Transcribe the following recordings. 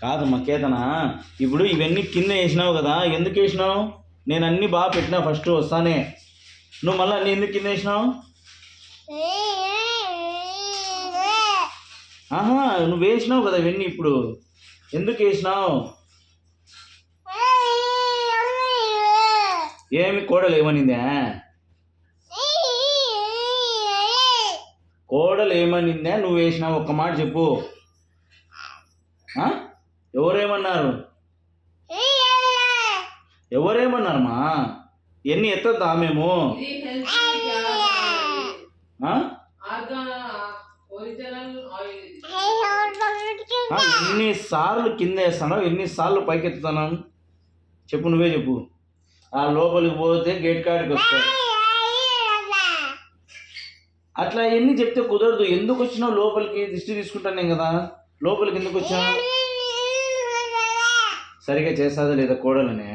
కాదమ్మా కేతన, ఇప్పుడు ఇవన్నీ కింద వేసినావు కదా, ఎందుకు వేసినావు? నేను అన్నీ బాగా పెట్టినా ఫస్ట్ వస్తానే, నువ్వు మళ్ళీ అన్నీ ఎందుకు కింద వేసినావు? ఆహా, నువ్వు వేసినావు కదా ఇవన్నీ, ఇప్పుడు ఎందుకు వేసినావు? ఏమి కోడలు ఏమనిందా? కోడలు ఏమనిందా? నువ్వు వేసినావు, ఒక్క మాట చెప్పు. ఎవరేమన్నారు? ఎవరేమన్నారమ్మా? ఎన్ని ఎత్తద్దా మేము? ఎన్నిసార్లు కింద వేస్తాను, ఎన్నిసార్లు పైకి ఎత్తుతాను చెప్పు, నువ్వే చెప్పు. ఆ లోపలికి పోతే గేట్ కాడికి వస్తావు. అట్లా ఎన్ని చెప్తే కుదరదు. ఎందుకు వచ్చినావు లోపలికి? దిష్టి తీసుకుంటాను నేను కదా, లోపలికి ఎందుకు వచ్చా? సరిగా చేస్తాదా లేదా కోడలనే?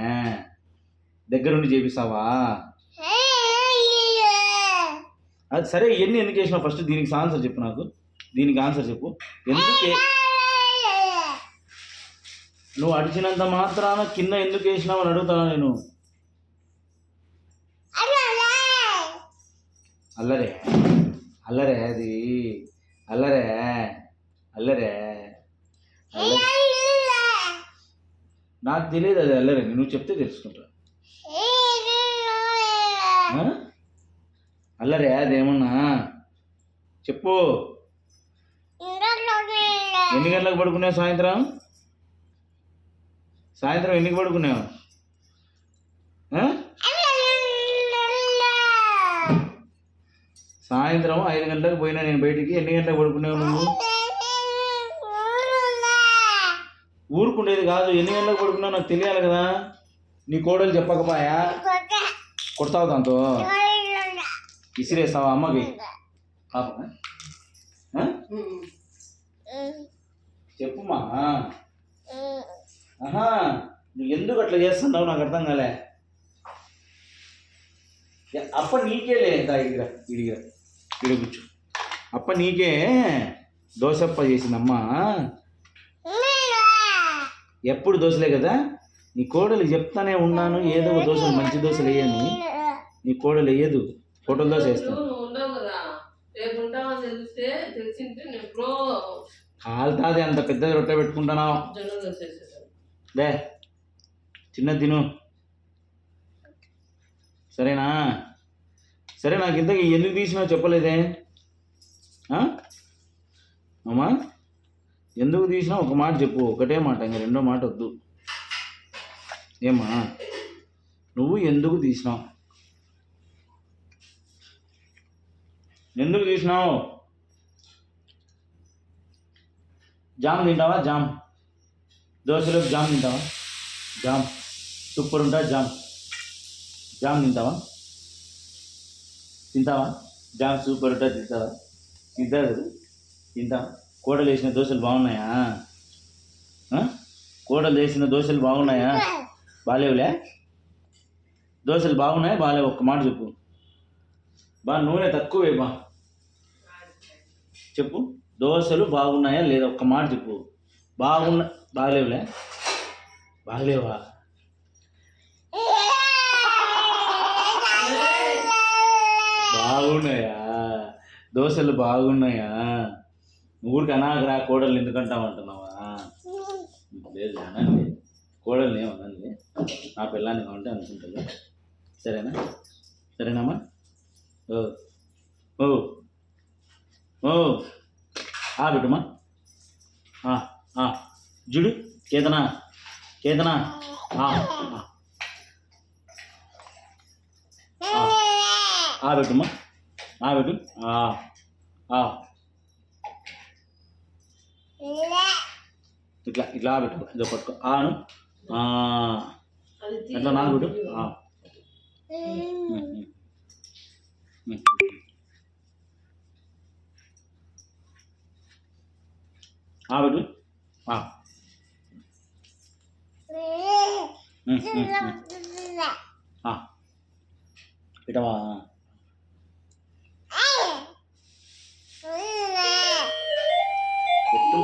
దగ్గరుండి చేపిస్తావా? అది సరే, ఇవన్నీ ఎందుకు వేసినావు ఫస్ట్? దీనికి ఆన్సర్ చెప్పు నాకు, దీనికి ఆన్సర్ చెప్పు. ఎందుకు నువ్వు అడిచినంత మాత్రాన కింద ఎందుకు వేసినావు అని అడుగుతాను నేను. అల్లరే అల్లరే అది అల్లరే అల్లరే నాకు తెలియదు అది అల్లరే, నువ్వు చెప్తే తెలుసుకుంటా. అల్లరే అదేమన్నా చెప్పు. ఎన్ని గంటలకు పడుకున్నావు సాయంత్రం? సాయంత్రం ఎన్నికి పడుకున్నావు? సాయంత్రం 5 గంటలకు పోయినా నేను బయటికి. ఎన్ని గంటలకు పడుకున్నావు నువ్వు? ఊరుకుండేది కాదు, ఎన్ని గంటలకు పడుకున్నావు నాకు తెలియాలి కదా. నీ కోడలు చెప్పకపోయా కొడతావు, దాంతో ఇసిరేస్తావా అమ్మకి? చెప్పుమా. ఆహా, నువ్వు ఎందుకు అట్లా చేస్తున్నావు నాకు అర్థం కాలే. అప్ప నీకే లేదా ఇడిగిరా ఇడిగిరా ఇడి కూర్చో. అప్ప నీకే దోశప్ప చేసిందమ్మా. ఎప్పుడు దోశలే కదా. నీ కోడలు చెప్తానే ఉన్నాను, ఏదో ఒక దోశలు మంచి దోశలు వేయను. నీ కోడలు వేయదు, హోటల్ దోశ వేస్తాను. కాలుతాది, అంత పెద్దది రొట్టె పెట్టుకుంటున్నావు. లే చిన్న తిను, సరేనా? సరే, నాకు ఇంతకీ ఎందుకు తీసినావు చెప్పలేదే అమ్మా? ఎందుకు తీసినావు ఒక మాట చెప్పు, ఒకటే మాట, ఇంకా రెండో మాట వద్దు. ఏమ్మా, నువ్వు ఎందుకు తీసినావు? ఎందుకు తీసినావు? జామ్ తింటావా? జామ్, దోశలోకి జామ్ తింటావా? జామ్ సూపర్ ఉంటా. జామ్ జామ్ తింటావా? తింటావా? జామ్ సూపర్ ఉంటా, తింటావా? తింటావా? కోడలు వేసిన దోశలు బాగున్నాయా? కోడలు వేసిన దోశలు బాగున్నాయా? బాగాలేవులే దోశలు, బాగున్నాయా బాగాలేవు? ఒక్క మాట చెప్పు. నూనె తక్కువే చెప్పు. దోశలు బాగున్నాయా లేదా? ఒక్క మాట చెప్పు. బాగలేవులే? బాగలేవా? బాగున్నాయా? దోశలు బాగున్నాయా? ఊరికి అనాగరా కోడలు ఎందుకంటామంటున్నావా? లేదు అనండి, కోడల్ని ఏమనండి, నా పిల్లాన్ని కావంటే అనుకుంటుంది. సరేనా? సరేనమ్మా? ఓ ఓ ఓ బిడ్డమ్మా. జుడు కేతనా కేతనా బిడ్డమ్మా బిడ్డు. ఇట్లా ఇట్లా పెట్టు, ఇదో పట్టుకో. ఆను అట్లా నాకు పెట్టు. పెట్టు. పెట్టవా? పెట్టు.